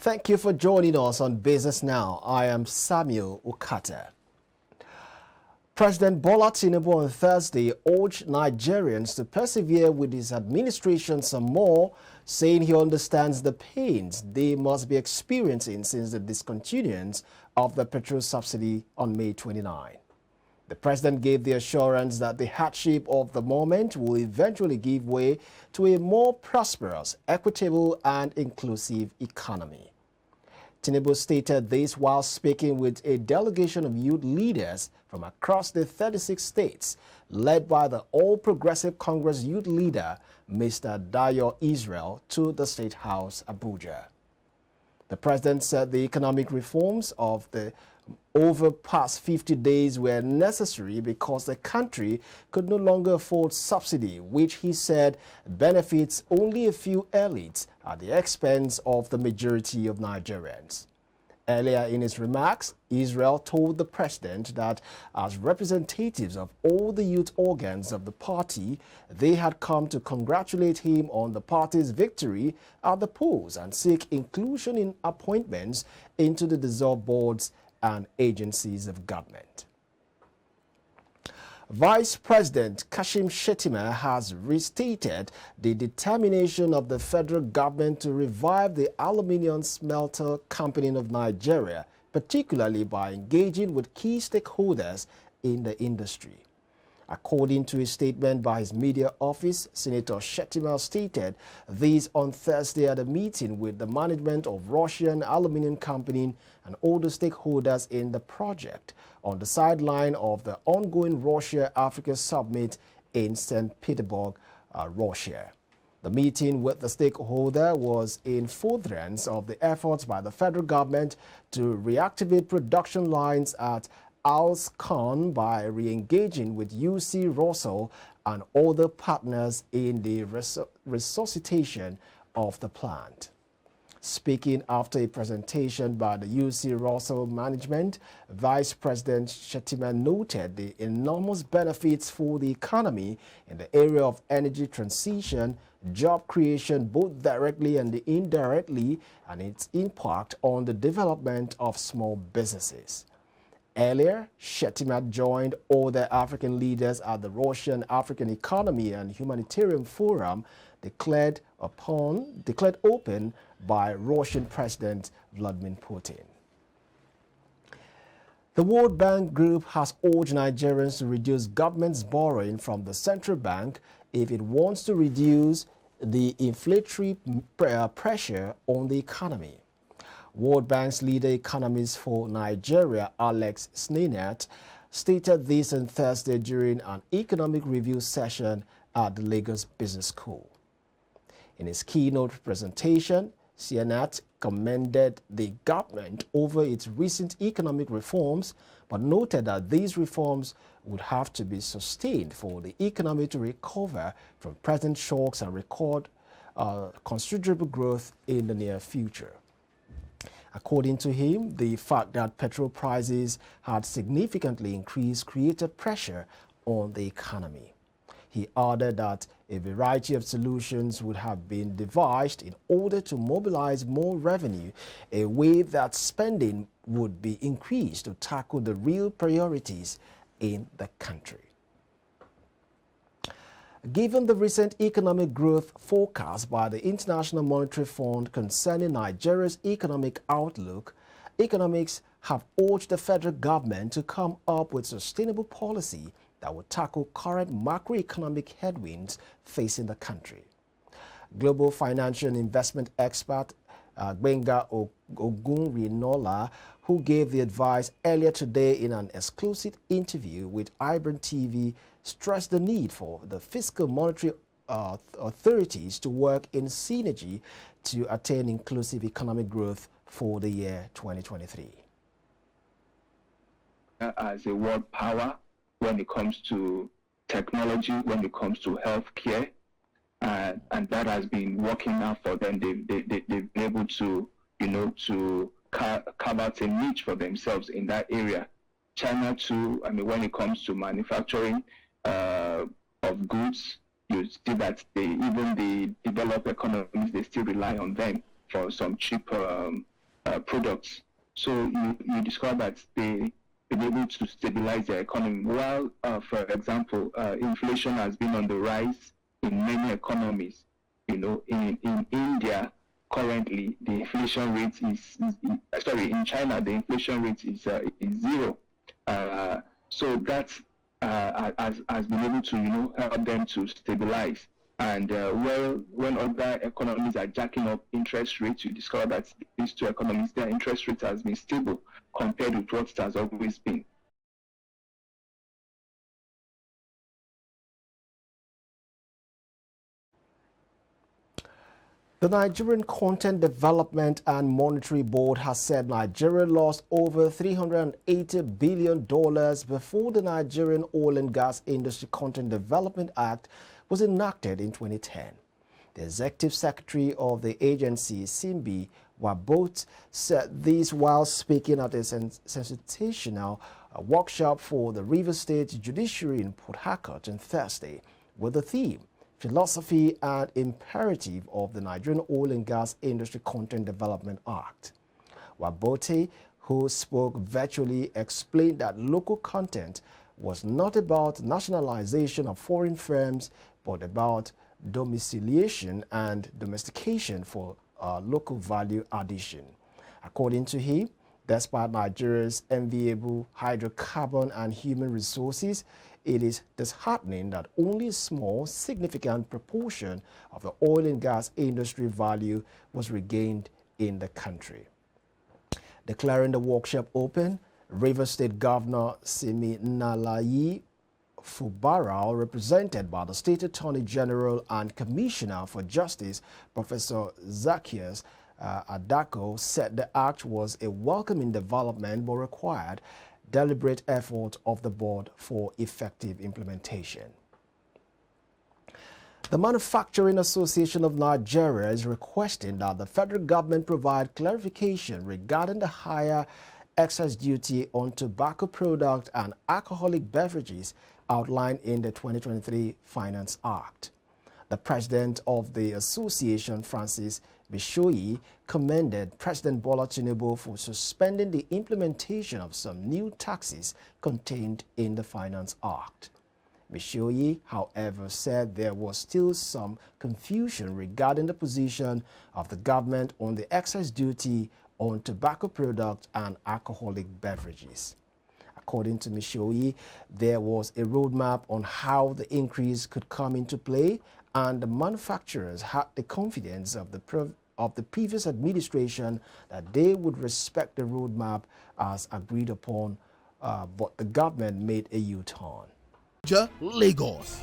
Thank you for joining us on Business Now. I am Samuel Ukata. President Bola Tinubu on Thursday urged Nigerians to persevere with his administration some more, saying he understands the pains they must be experiencing since the discontinuance of the petrol subsidy on May 29. The president gave the assurance that the hardship of the moment will eventually give way to a more prosperous, equitable and inclusive economy. Tinubu stated this while speaking with a delegation of youth leaders from across the 36 states, led by the All Progressive Congress youth leader, Mr. Dayo Israel, to the State House, Abuja. The president said the economic reforms of the over past 50 days were necessary because the country could no longer afford subsidy, which he said benefits only a few elites at the expense of the majority of Nigerians. Earlier in his remarks, Israel told the president that as representatives of all the youth organs of the party, they had come to congratulate him on the party's victory at the polls and seek inclusion in appointments into the dissolved boards and agencies of government. Vice President Kashim Shettima has restated the determination of the federal government to revive the Aluminium Smelter Company of Nigeria, particularly by engaging with key stakeholders in the industry. According to a statement by his media office, Senator Shettima stated this on Thursday at a meeting with the management of Russian Aluminium Company and other stakeholders in the project on the sideline of the ongoing Russia-Africa Summit in St. Petersburg, Russia. The meeting with the stakeholder was in furtherance of the efforts by the federal government to reactivate production lines at Alscon by re-engaging with UC Russell and other partners in the resuscitation of the plant. Speaking after a presentation by the UC Russell management, Vice President Shettima noted the enormous benefits for the economy in the area of energy transition, job creation both directly and indirectly, and its impact on the development of small businesses. Earlier, Shettima joined other African leaders at the Russian African Economy and Humanitarian Forum declared open by Russian President Vladimir Putin. The World Bank Group has urged Nigerians to reduce government's borrowing from the central bank if it wants to reduce the inflationary pressure on the economy. World Bank's leader economist for Nigeria, Alex Sneinert, stated this on Thursday during an economic review session at the Lagos Business School. In his keynote presentation, Sneinert commended the government over its recent economic reforms, but noted that these reforms would have to be sustained for the economy to recover from present shocks and record considerable growth in the near future. According to him, the fact that petrol prices had significantly increased created pressure on the economy. He added that a variety of solutions would have been devised in order to mobilize more revenue, a way that spending would be increased to tackle the real priorities in the country. Given the recent economic growth forecast by the International Monetary Fund concerning Nigeria's economic outlook, economists have urged the federal government to come up with sustainable policy that will tackle current macroeconomic headwinds facing the country. Global financial and investment expert Gbenga Ogunrinola, who gave the advice earlier today in an exclusive interview with iBrandTV, stressed the need for the fiscal monetary authorities to work in synergy to attain inclusive economic growth for the year 2023. As a world power, when it comes to technology, when it comes to healthcare, and that has been working out for them. They've been able to, to carve out a niche for themselves in that area. China too, when it comes to manufacturing of goods, you see that even the developed economies, they still rely on them for some cheap products. So you discover that they've been able to stabilize their economy. While, for example, inflation has been on the rise in many economies. In India, currently, the inflation rate in China, the inflation rate is zero. So that has been able to, help them to stabilize. And when other economies are jacking up interest rates, you discover that these two economies, their interest rate has been stable compared with what it has always been. The Nigerian Content Development and Monetary Board has said Nigeria lost over $380 billion before the Nigerian Oil and Gas Industry Content Development Act was enacted in 2010. The executive secretary of the agency, Simbi Wabot, said this while speaking at a sensational workshop for the Rivers State Judiciary in Port Harcourt on Thursday with the theme Philosophy and Imperative of the Nigerian Oil and Gas Industry Content Development Act. Wabote, who spoke virtually, explained that local content was not about nationalization of foreign firms, but about domiciliation and domestication for local value addition. According to him, despite Nigeria's enviable hydrocarbon and human resources, it is disheartening that only a small, significant proportion of the oil and gas industry value was regained in the country. Declaring the workshop open, Rivers State Governor Simi Nalayi Fubarao, represented by the State Attorney General and Commissioner for Justice, Professor Zacchaeus Adako, said the act was a welcoming development but required deliberate effort of the board for effective implementation. The Manufacturing Association of Nigeria is requesting that the federal government provide clarification regarding the higher excise duty on tobacco products and alcoholic beverages outlined in the 2023 Finance Act. The president of the association, Francis Bishoyi, commended President Bola Tinubu for suspending the implementation of some new taxes contained in the Finance Act. Bishoyi, however, said there was still some confusion regarding the position of the government on the excise duty on tobacco products and alcoholic beverages. According to Mishoyi, there was a roadmap on how the increase could come into play, and the manufacturers had the confidence of the previous administration that they would respect the roadmap as agreed upon, but the government made a U-turn. Lagos.